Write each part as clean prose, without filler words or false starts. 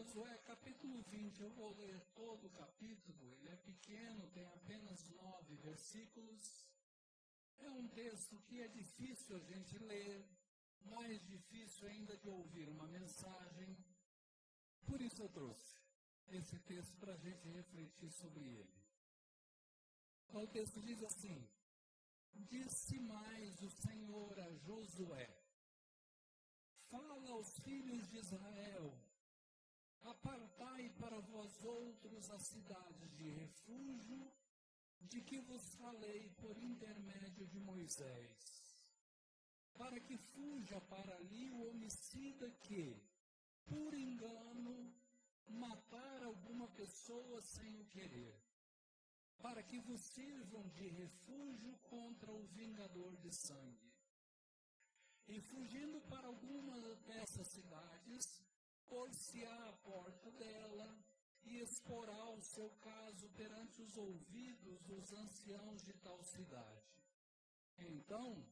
Josué, capítulo 20, eu vou ler todo o capítulo, ele é pequeno, tem apenas 9 versículos. É um texto que é difícil a gente ler, mais difícil ainda de ouvir uma mensagem. Por isso eu trouxe esse texto para a gente refletir sobre ele. O texto diz assim: disse mais o Senhor a Josué: fala aos filhos de Israel, apartai para vós outros as cidades de refúgio, de que vos falei por intermédio de Moisés, para que fuja para ali o homicida que, por engano, matar alguma pessoa sem o querer, para que vos sirvam de refúgio contra o vingador de sangue. E fugindo para alguma dessas cidades, pôr-se-á à porta dela e exporá o seu caso perante os ouvidos dos anciãos de tal cidade. Então,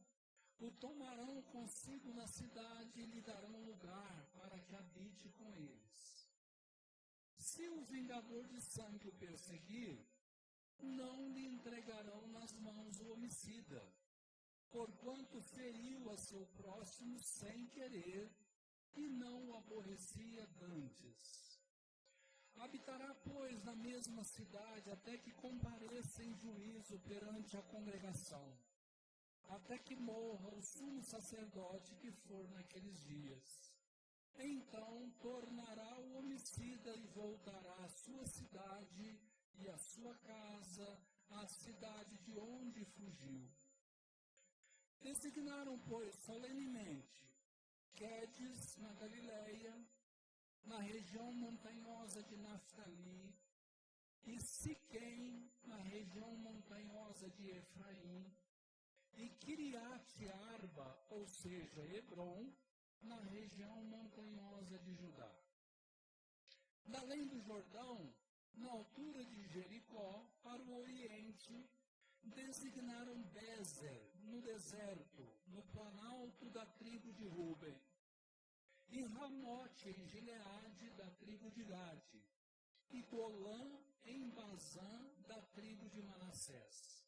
o tomarão consigo na cidade e lhe darão lugar para que habite com eles. Se o vingador de sangue o perseguir, não lhe entregarão nas mãos o homicida, porquanto feriu a seu próximo sem querer e não o aborrecia dantes. Habitará, pois, na mesma cidade até que compareça em juízo perante a congregação, até que morra o sumo sacerdote que for naqueles dias. Então tornará o homicida e voltará à sua cidade e à sua casa, à cidade de onde fugiu. Designaram, pois, solenemente Quedes, na Galileia, na região montanhosa de Naftali, e Siquém, na região montanhosa de Efraim, e Kiriate Arba, ou seja, Hebrom, na região montanhosa de Judá. Da além do Jordão, na altura de Jericó, para o oriente, designaram Bezer, no deserto, no planalto da tribo de Ruben, e Ramote, em Gileade, da tribo de Gade, e Golã, em Bazã, da tribo de Manassés.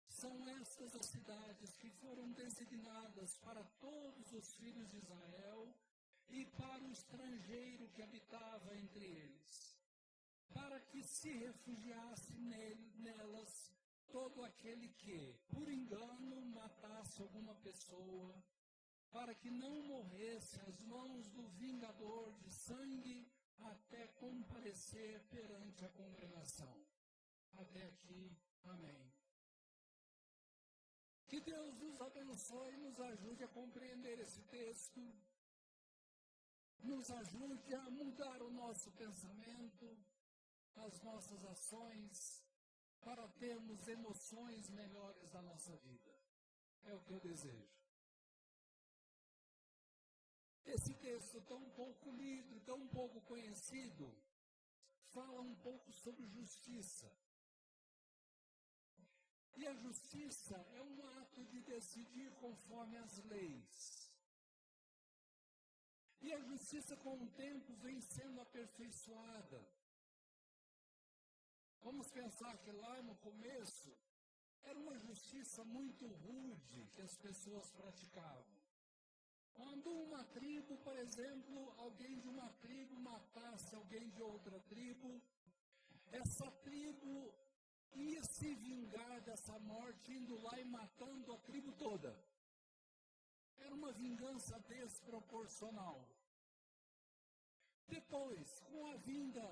São estas as cidades que foram designadas para todos os filhos de Israel e para o estrangeiro que habitava entre eles, para que se refugiasse nelas todo aquele que, por engano, matasse alguma pessoa, para que não morresse às mãos do vingador de sangue até comparecer perante a congregação. Até aqui, amém. Que Deus nos abençoe e nos ajude a compreender esse texto, nos ajude a mudar o nosso pensamento, as nossas ações, para termos emoções melhores da nossa vida. É o que eu desejo. Esse texto tão pouco lido, tão pouco conhecido, fala um pouco sobre justiça. E a justiça é um ato de decidir conforme as leis. E a justiça, com o tempo, vem sendo aperfeiçoada. Vamos pensar que lá no começo, era uma justiça muito rude que as pessoas praticavam. Quando uma tribo, por exemplo, alguém de uma tribo matasse alguém de outra tribo, essa tribo ia se vingar dessa morte indo lá e matando a tribo toda. Era uma vingança desproporcional. Depois, com a vinda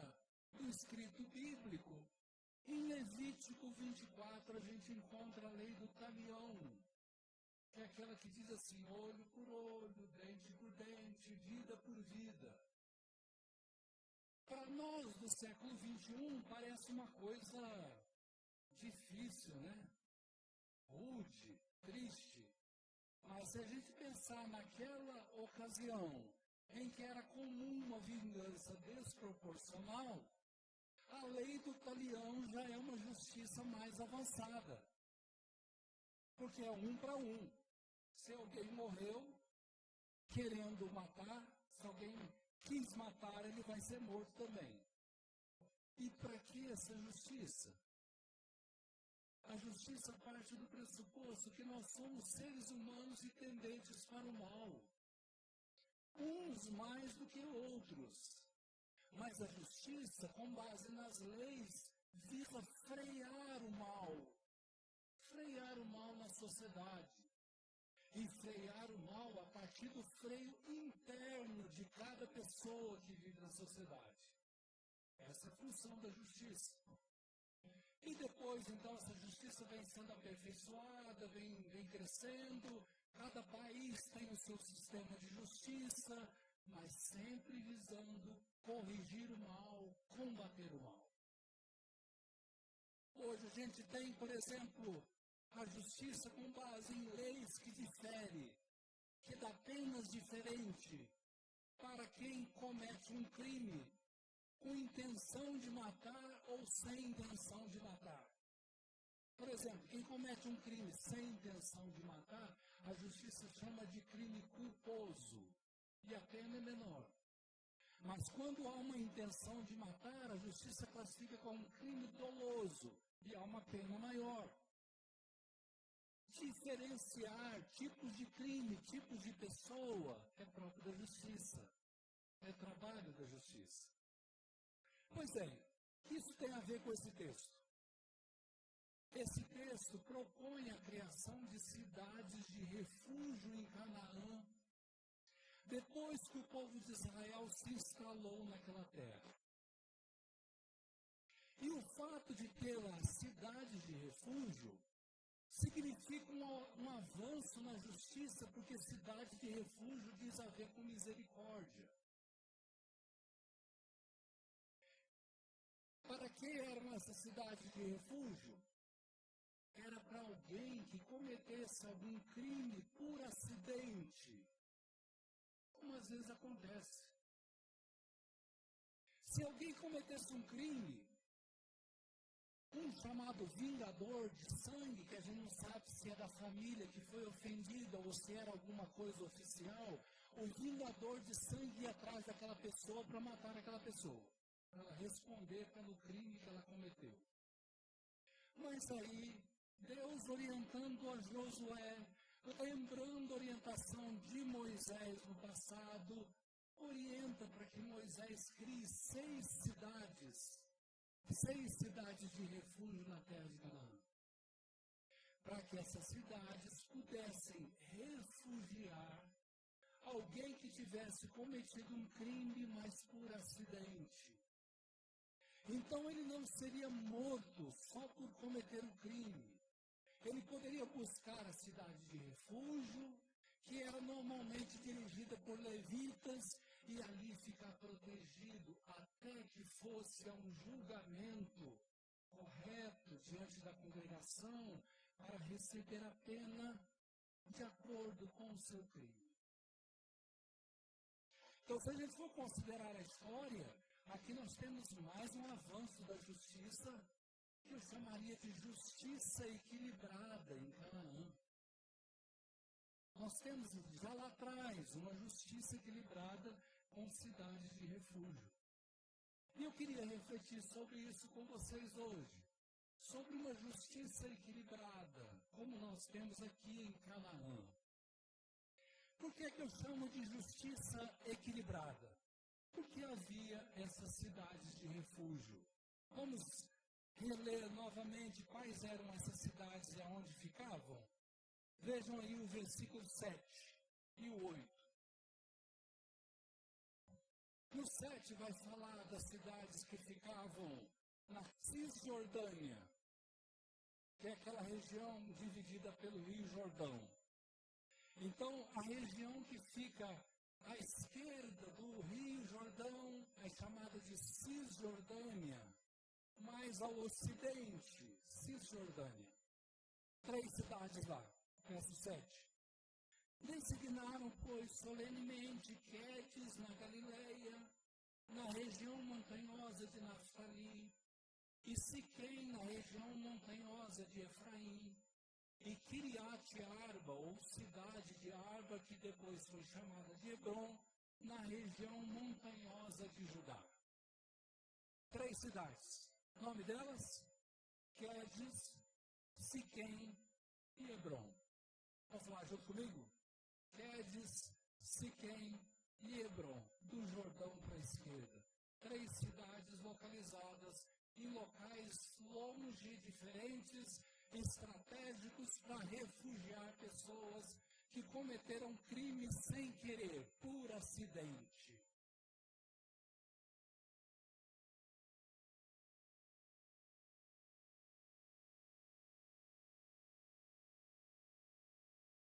do escrito bíblico, em Levítico 24 a gente encontra a lei do talião, que é aquela que diz assim, olho por olho, dente por dente, vida por vida. Para nós do século XXI parece uma coisa difícil, né? Rude, triste. Mas se a gente pensar naquela ocasião em que era comum uma vingança desproporcional, a lei do talião já é uma justiça mais avançada. Porque é 1 para 1. Se alguém morreu querendo matar, se alguém quis matar matar, ele vai ser morto também. E para que essa justiça? A justiça parte do pressuposto que nós somos seres humanos e tendentes para o mal. Uns mais do que outros. Mas a justiça, com base nas leis, visa frear o mal. Frear o mal na sociedade. E frear o mal a partir do freio interno de cada pessoa que vive na sociedade. Essa é a função da justiça. E depois, então, essa justiça vem sendo aperfeiçoada, vem crescendo. Cada país tem o seu sistema de justiça, mas sempre visando corrigir o mal, combater o mal. Hoje a gente tem, por exemplo, a justiça com base em leis que diferem, que dá penas diferentes para quem comete um crime com intenção de matar ou sem intenção de matar. Por exemplo, quem comete um crime sem intenção de matar, a justiça chama de crime culposo e a pena é menor. Mas quando há uma intenção de matar, a justiça classifica como um crime doloso e há uma pena maior. Diferenciar tipos de crime, tipos de pessoa, é próprio da justiça. É trabalho da justiça. Pois é, o que isso tem a ver com esse texto? Esse texto propõe a criação de cidades de refúgio em Canaã, depois que o povo de Israel se instalou naquela terra. E o fato de ter lá cidades de refúgio significa um avanço na justiça, porque cidade de refúgio diz a ver com misericórdia. Para que eram essas cidades de refúgio? Era para alguém que cometesse algum crime por acidente, como às vezes acontece. Se alguém cometesse um crime, um chamado vingador de sangue, que a gente não sabe se é da família que foi ofendida ou se era alguma coisa oficial, o vingador de sangue ia atrás daquela pessoa para matar aquela pessoa, para ela responder pelo crime que ela cometeu. Mas aí, Deus orientando a Josué, lembrando a orientação de Moisés no passado, orienta para que Moisés crie 6 cidades de refúgio na terra de Canaã. Para que essas cidades pudessem refugiar alguém que tivesse cometido um crime, mas por acidente. Então ele não seria morto só por cometer o crime. Ele poderia buscar a cidade de refúgio, que era normalmente dirigida por levitas, e ali ficar protegido até que fosse a um julgamento correto diante da congregação para receber a pena de acordo com o seu crime. Então, se a gente for considerar a história, aqui nós temos mais um avanço da justiça, que eu chamaria de justiça equilibrada em Canaã. Nós temos já lá atrás uma justiça equilibrada com cidades de refúgio. E eu queria refletir sobre isso com vocês hoje. Sobre uma justiça equilibrada, como nós temos aqui em Canaã. Por que eu chamo de justiça equilibrada? Porque havia essas cidades de refúgio. Vamos reler novamente quais eram essas cidades e aonde ficavam? Vejam aí o versículo 7 e o 8. No 7 vai falar das cidades que ficavam na Cisjordânia, que é aquela região dividida pelo Rio Jordão. Então, a região que fica à esquerda do Rio Jordão é chamada de Cisjordânia, mais ao ocidente, Cisjordânia. 3 cidades lá, verso 7. Designaram, pois, solenemente Quedes na Galileia, na região montanhosa de Naftali, e Siquém na região montanhosa de Efraim, e Kiriat Arba, ou cidade de Arba, que depois foi chamada de Hebron, na região montanhosa formosa de Judá. 3 cidades. O nome delas? Quedes, Siquém e Hebrom. Vamos falar junto comigo? Quedes, Siquém e Hebrom, do Jordão para a esquerda. 3 cidades localizadas em locais longe, diferentes, estratégicos para refugiar pessoas que cometeram crimes sem querer, por acidente.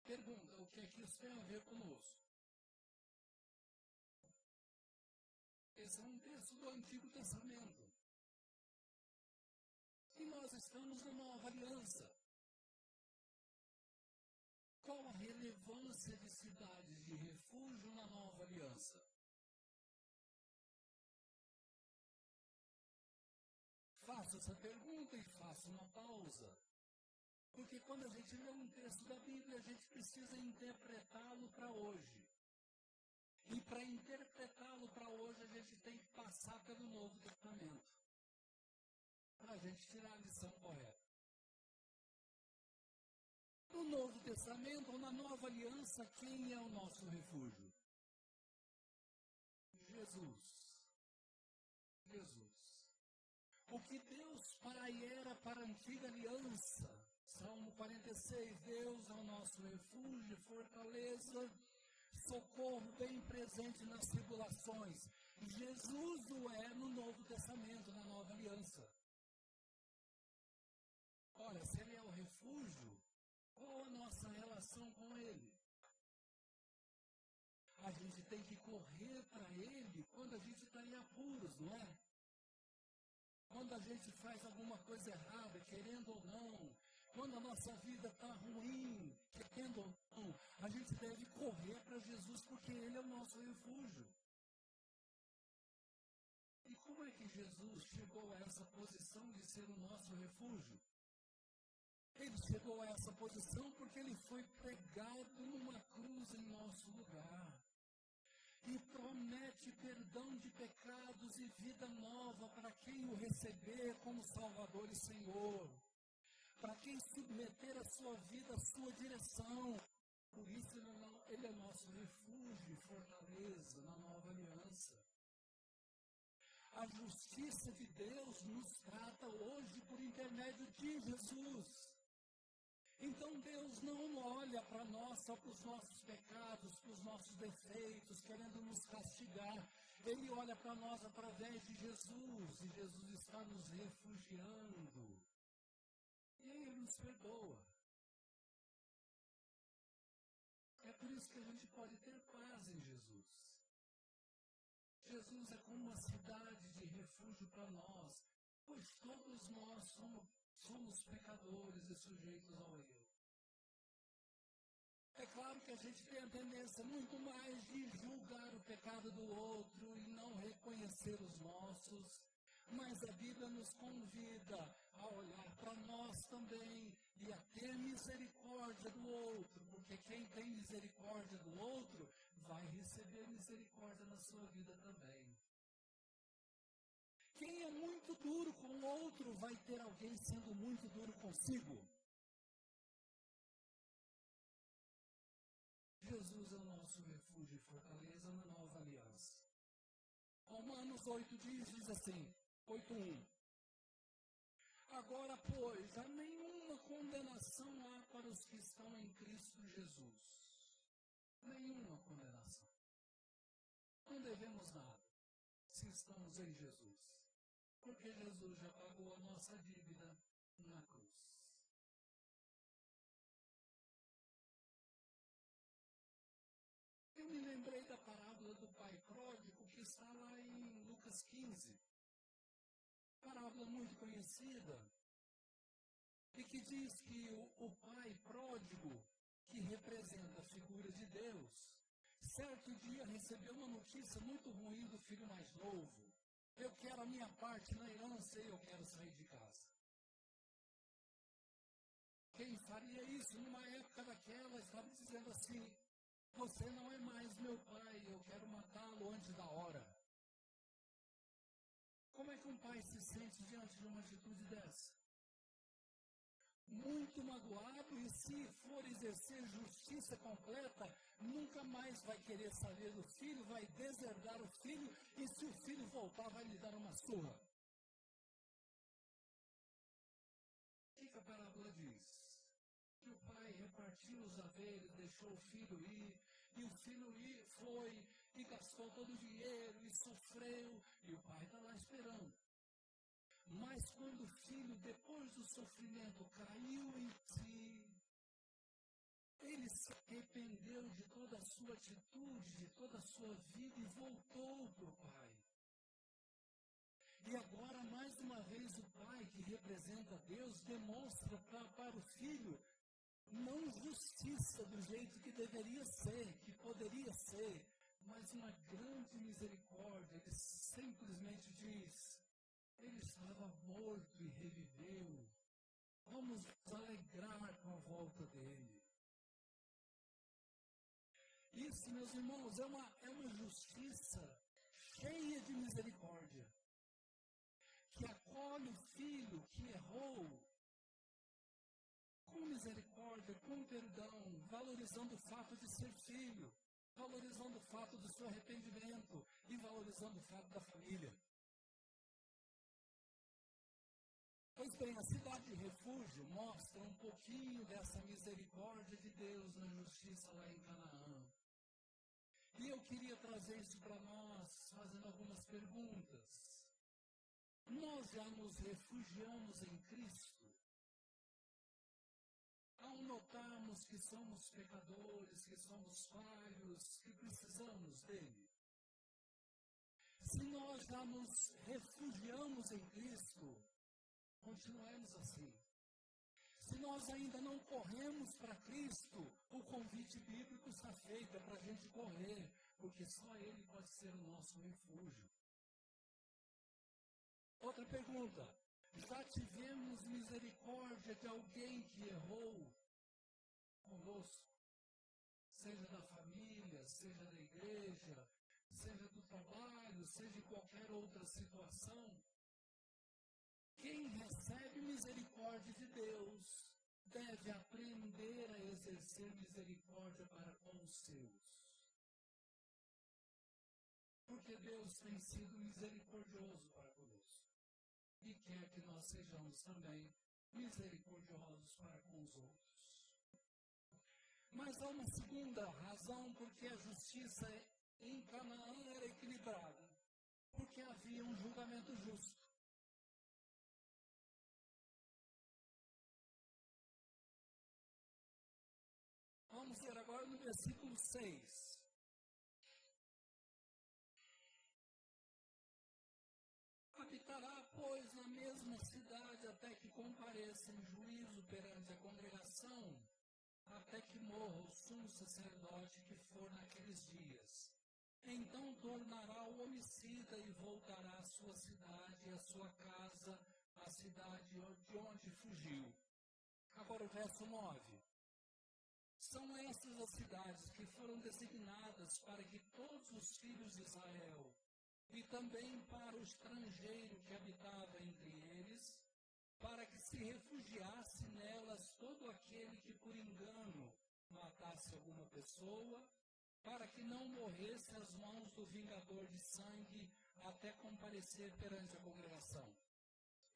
Pergunta, o que é que isso tem a ver conosco? Esse é um texto do Antigo Testamento. E nós estamos na Nova Aliança. Qual a relevância de cidades de refúgio na Nova Aliança? Faço essa pergunta e faço uma pausa. Porque quando a gente lê um texto da Bíblia, a gente precisa interpretá-lo para hoje. E para interpretá-lo para hoje, a gente tem que passar pelo Novo Testamento. Para a gente tirar a lição correta. No Novo Testamento, ou na Nova Aliança, quem é o nosso refúgio? Jesus. Jesus. O que Deus Pai era para a antiga aliança. Salmo 46, Deus é o nosso refúgio, fortaleza, socorro bem presente nas tribulações. Jesus o é no Novo Testamento, na Nova Aliança. Ora, se Ele é o refúgio, qual a nossa relação com Ele? A gente tem que correr para Ele quando a gente está em apuros, não é? Quando a gente faz alguma coisa errada, querendo ou não, quando a nossa vida está ruim, querendo ou não, a gente deve correr para Jesus porque Ele é o nosso refúgio. E como é que Jesus chegou a essa posição de ser o nosso refúgio? Ele chegou a essa posição porque Ele foi pregado numa cruz em nosso lugar. E promete perdão de pecados e vida nova para quem o receber como Salvador e Senhor. Para quem submeter a sua vida à sua direção. Por isso Ele é nosso refúgio e fortaleza na nova aliança. A justiça de Deus nos trata hoje por intermédio de Jesus. Então Deus não olha para nós só para os nossos pecados, para os nossos defeitos, querendo nos castigar. Ele olha para nós através de Jesus, e Jesus está nos refugiando. E Ele nos perdoa. É por isso que a gente pode ter paz em Jesus. Jesus é como uma cidade de refúgio para nós, pois todos nós somos pecadores e sujeitos ao erro. É claro que a gente tem a tendência muito mais de julgar o pecado do outro e não reconhecer os nossos, mas a Bíblia nos convida a olhar para nós também e a ter misericórdia do outro, porque quem tem misericórdia do outro vai receber misericórdia na sua vida também. Quem é muito duro com o outro vai ter alguém sendo muito duro consigo. Jesus é o nosso refúgio e fortaleza na nova aliança. Romanos 8 diz assim, 8:1. Agora, pois, há nenhuma condenação há para os que estão em Cristo Jesus. Nenhuma condenação. Não devemos nada se estamos em Jesus. Porque Jesus já pagou a nossa dívida na cruz. Eu me lembrei da parábola do pai pródigo que está lá em Lucas 15. Parábola muito conhecida. E que diz que o pai pródigo, que representa a figura de Deus, certo dia recebeu uma notícia muito ruim do filho mais novo. Eu quero a minha parte na herança e eu quero sair de casa. Quem faria isso numa época daquela estava dizendo assim, você não é mais meu pai, eu quero matá-lo antes da hora. um pai se sente diante de uma atitude dessa? Muito magoado, e se for exercer justiça completa, nunca mais vai querer saber do filho, vai deserdar o filho, e se o filho voltar, vai lhe dar uma surra. O que a parábola diz? Que o pai repartiu os haveres, deixou o filho ir, e o filho foi e gastou todo o dinheiro e sofreu, e o pai está lá esperando. Mas quando o filho, depois do sofrimento, caiu em si, ele se arrependeu de toda a sua atitude, de toda a sua vida e voltou para o pai. E agora, mais uma vez, o pai, que representa Deus, demonstra para o filho não justiça do jeito que deveria ser, que poderia ser, mas uma grande misericórdia. Ele simplesmente diz: ele estava morto e reviveu. Vamos nos alegrar com a volta dele. Isso, meus irmãos, é uma justiça cheia de misericórdia, que acolhe o filho que errou com misericórdia, com perdão, valorizando o fato de ser filho, valorizando o fato do seu arrependimento e valorizando o fato da família. Pois bem, a cidade de refúgio mostra um pouquinho dessa misericórdia de Deus na justiça lá em Canaã. E eu queria trazer isso para nós, fazendo algumas perguntas. Nós já nos refugiamos em Cristo? Ao notarmos que somos pecadores, que somos falhos, que precisamos dele? Se nós já nos refugiamos em Cristo, continuemos assim. Se nós ainda não corremos para Cristo, o convite bíblico está feito, é para a gente correr, porque só Ele pode ser o nosso refúgio. Outra pergunta: já tivemos misericórdia de alguém que errou conosco? Seja da família, seja da igreja, seja do trabalho, seja em qualquer outra situação? Quem recebe misericórdia de Deus deve aprender a exercer misericórdia para com os seus. Porque Deus tem sido misericordioso para conosco. E quer que nós sejamos também misericordiosos para com os outros. Mas há uma segunda razão porque a justiça em Canaã era equilibrada. Porque havia um julgamento justo. Vamos ver agora no versículo 6. Habitará, pois, na mesma cidade até que compareça em juízo perante a congregação, até que morra o sumo sacerdote que for naqueles dias. Então tornará o homicida e voltará à sua cidade e à sua casa, à cidade de onde fugiu. Agora o verso 9. São estas as cidades que foram designadas para que todos os filhos de Israel, e também para o estrangeiro que habitava entre eles, para que se refugiasse nelas todo aquele que por engano matasse alguma pessoa, para que não morresse às mãos do vingador de sangue até comparecer perante a congregação.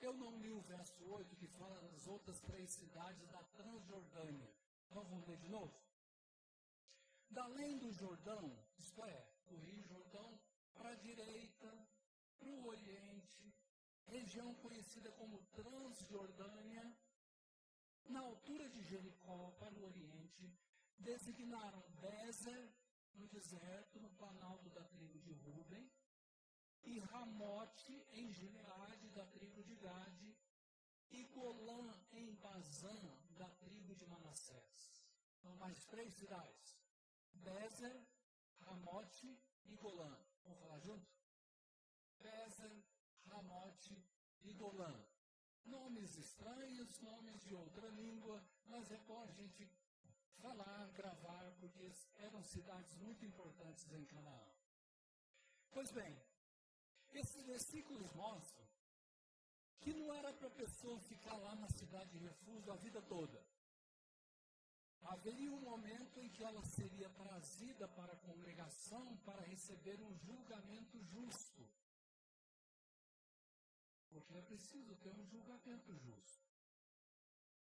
Eu não li o verso 8 que fala das outras 3 cidades da Transjordânia. Então vamos ler de novo? Da além do Jordão, isto é, do Rio Jordão, para a direita, para o oriente, região conhecida como Transjordânia, na altura de Jericó, para o oriente, designaram Bézer, no deserto, no planalto da tribo de Ruben, e Ramote, em Gileade, da tribo de Gade, e Golã, em Bazã, da tribo de Manassés. São mais 3 cidades: Bézer, Ramote e Golã. Vamos falar junto? Bézer, Ramote e Golã. Nomes estranhos, nomes de outra língua, mas é bom a gente falar, gravar, porque eram cidades muito importantes em Canaã. Pois bem, esses versículos mostram que não era para a pessoa ficar lá na cidade de refúgio a vida toda. Haveria um momento em que ela seria trazida para a congregação para receber um julgamento justo. Porque é preciso ter um julgamento justo.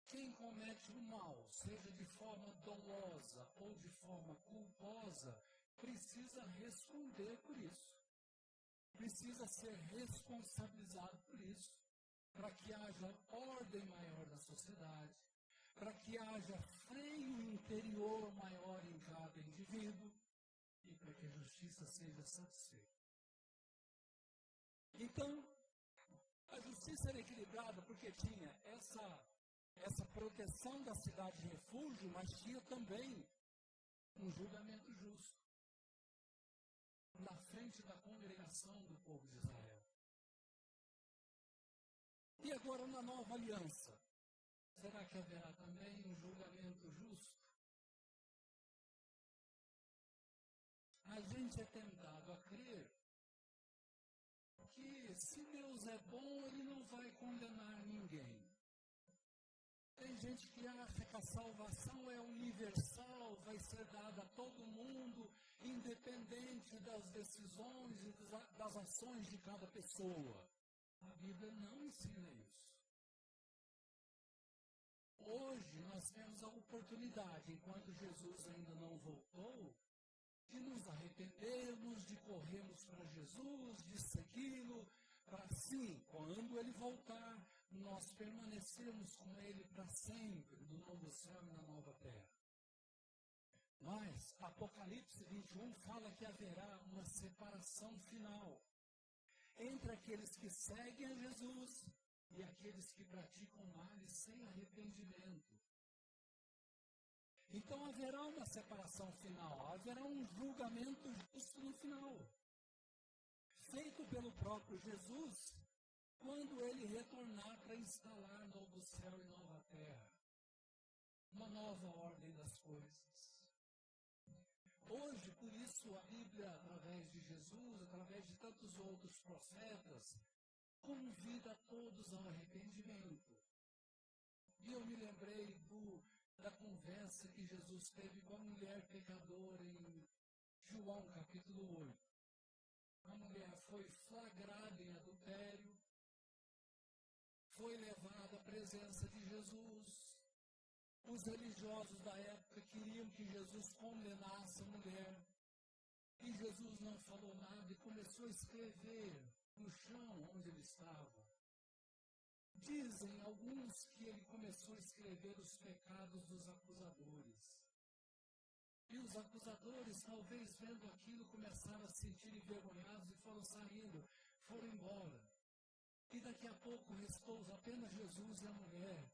Quem comete o mal, seja de forma dolosa ou de forma culposa, precisa responder por isso. Precisa ser responsabilizado por isso, para que haja ordem maior na sociedade, para que haja freio interior maior em cada indivíduo e para que a justiça seja satisfeita. Então, a justiça era equilibrada porque tinha essa proteção da cidade de refúgio, mas tinha também um julgamento justo na frente da congregação do povo de Israel. E agora, na nova aliança, será que haverá também um julgamento justo? A gente é tentado a crer que se Deus é bom, Ele não vai condenar ninguém. Tem gente que acha que a salvação é universal, vai ser dada a todo mundo, independente das decisões e das ações de cada pessoa. A Bíblia não ensina isso. Hoje nós temos a oportunidade, enquanto Jesus ainda não voltou, de nos arrependermos, de corrermos para Jesus, de segui-lo, para assim, quando Ele voltar, nós permanecermos com Ele para sempre, no novo céu e na nova terra. Mas Apocalipse 21 fala que haverá uma separação final entre aqueles que seguem a Jesus e aqueles que praticam males sem arrependimento. Então haverá uma separação final, haverá um julgamento justo no final, feito pelo próprio Jesus, quando Ele retornar para instalar novo céu e nova terra, uma nova ordem das coisas. Hoje, por isso, a Bíblia, através de Jesus, através de tantos outros profetas, convida todos ao arrependimento. E eu me lembrei da conversa que Jesus teve com a mulher pecadora em João capítulo 8. A mulher foi flagrada em adultério, foi levada à presença de Jesus. Os religiosos da época queriam que Jesus condenasse a mulher. E Jesus não falou nada e começou a escrever no chão onde ele estava. Dizem alguns que ele começou a escrever os pecados dos acusadores. E os acusadores, talvez vendo aquilo, começaram a se sentir envergonhados e foram saindo, foram embora. E daqui a pouco restou apenas Jesus e a mulher.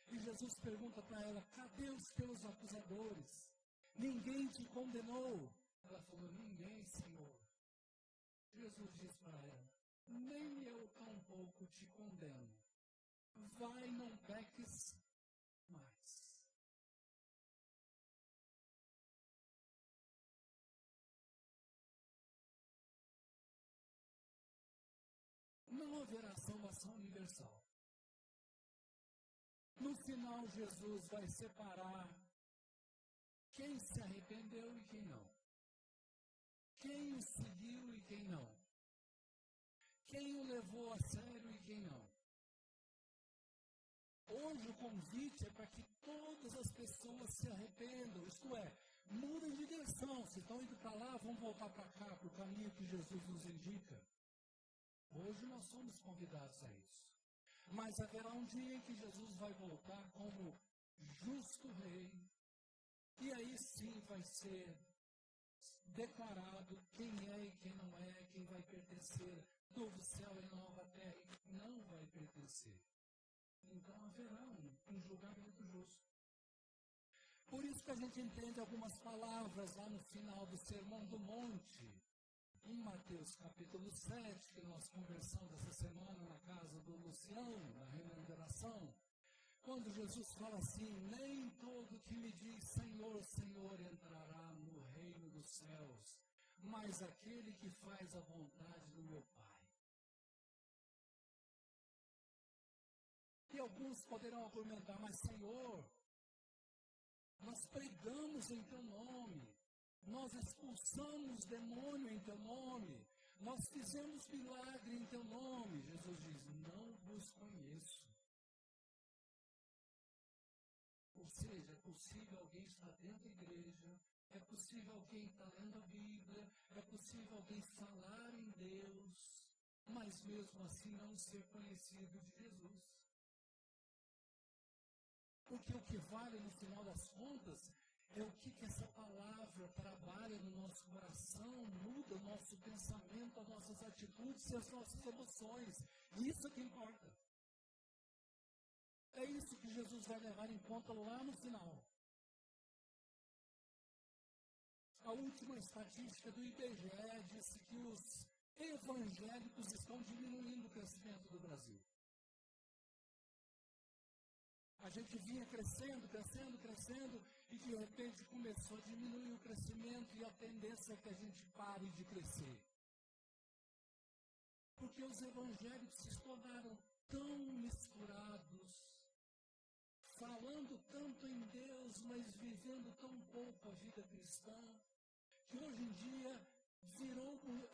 E Jesus pergunta para ela: cadê os teus acusadores? Ninguém te condenou? Ela falou: ninguém, Senhor. Jesus diz para ela: nem eu tampouco te condeno. Vai, não peques mais. Não haverá salvação universal. No final, Jesus vai separar quem se arrependeu e quem não. Quem o seguiu e quem não. Quem o levou a sério e quem não. Hoje o convite é para que todas as pessoas se arrependam, isto é, mudem de direção. Se estão indo para lá, vão voltar para cá, para o caminho que Jesus nos indica. Hoje nós somos convidados a isso. Mas haverá um dia em que Jesus vai voltar como justo rei. E aí sim vai ser declarado quem é e quem não é, quem vai pertencer, novo céu e nova terra, e quem não vai pertencer. Então haverá um julgamento justo. Por isso que a gente entende algumas palavras lá no final do Sermão do Monte, em Mateus capítulo 7, que nós conversamos essa semana na casa do Luciano, na reunião de oração, quando Jesus fala assim: nem todo que me diz Senhor, Senhor entrará no reino dos céus, mas aquele que faz a vontade do meu Pai. alguns poderão argumentar, mas Senhor, nós pregamos em Teu nome, nós expulsamos demônio em Teu nome, nós fizemos milagre em Teu nome. Jesus diz, não vos conheço. Ou seja, é possível alguém estar dentro da igreja, é possível alguém estar lendo a Bíblia, é possível alguém falar em Deus, mas mesmo assim não ser conhecido de Jesus. Porque o que vale no final das contas é o que essa palavra trabalha no nosso coração, muda o nosso pensamento, as nossas atitudes e as nossas emoções. Isso é que importa. É isso que Jesus vai levar em conta lá no final. A última estatística do IBGE disse que os evangélicos estão diminuindo o crescimento do Brasil. A gente vinha crescendo, e de repente começou a diminuir o crescimento e a tendência é que a gente pare de crescer. Porque os evangélicos se tornaram tão misturados, falando tanto em Deus, mas vivendo tão pouco a vida cristã, que hoje em dia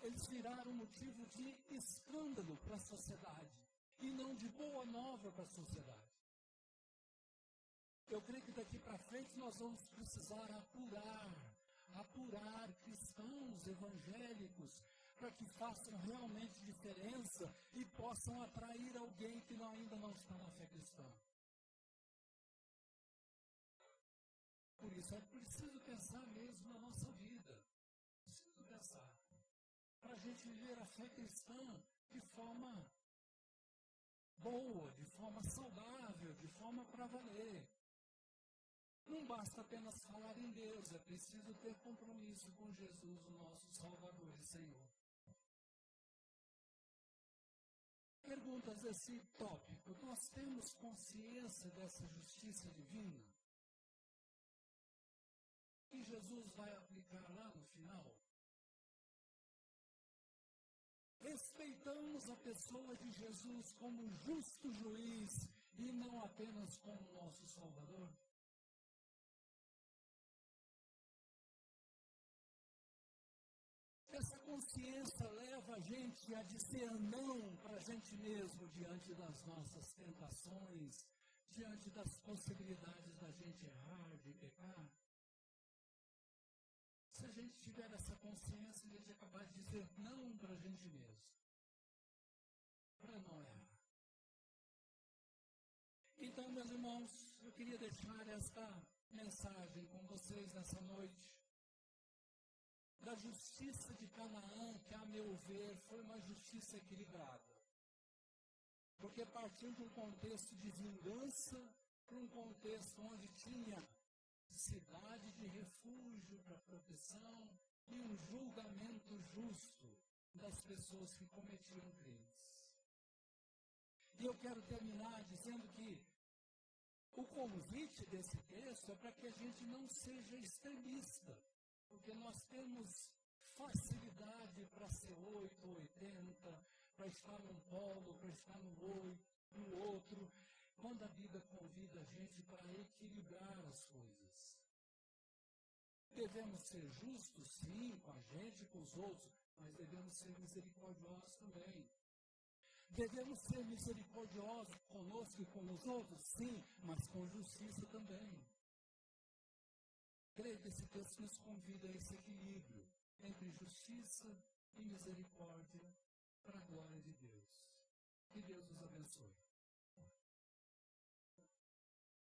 eles viraram motivo de escândalo para a sociedade e não de boa nova para a sociedade. Eu creio que daqui para frente nós vamos precisar apurar cristãos evangélicos para que façam realmente diferença e possam atrair alguém que ainda não está na fé cristã. Por isso é preciso pensar mesmo na nossa vida. Preciso pensar. Para a gente viver a fé cristã de forma boa, de forma saudável, de forma para valer. Não basta apenas falar em Deus, é preciso ter compromisso com Jesus, o nosso Salvador e Senhor. Perguntas desse tópico. Nós temos consciência dessa justiça divina? Que Jesus vai aplicar lá no final? Respeitamos a pessoa de Jesus como justo juiz e não apenas como nosso Salvador? Essa consciência leva a gente a dizer não para a gente mesmo diante das nossas tentações, diante das possibilidades da gente errar, de pecar. Se a gente tiver essa consciência, a gente é capaz de dizer não para a gente mesmo, para não errar. Então, meus irmãos, eu queria deixar esta mensagem com vocês nessa noite. Da justiça de Canaã, que, a meu ver, foi uma justiça equilibrada. Porque partiu de um contexto de vingança para um contexto onde tinha cidade de refúgio para proteção e um julgamento justo das pessoas que cometiam crimes. E eu quero terminar dizendo que o convite desse texto é para que a gente não seja extremista. Porque nós temos facilidade para ser 8 ou 80, para estar num polo, para estar no outro, quando a Bíblia convida a gente para equilibrar as coisas. Devemos ser justos, sim, com a gente e com os outros, mas devemos ser misericordiosos também. Devemos ser misericordiosos conosco e com os outros, sim, mas com justiça também. Creio que esse texto nos convida a esse equilíbrio entre justiça e misericórdia para a glória de Deus. Que Deus nos abençoe.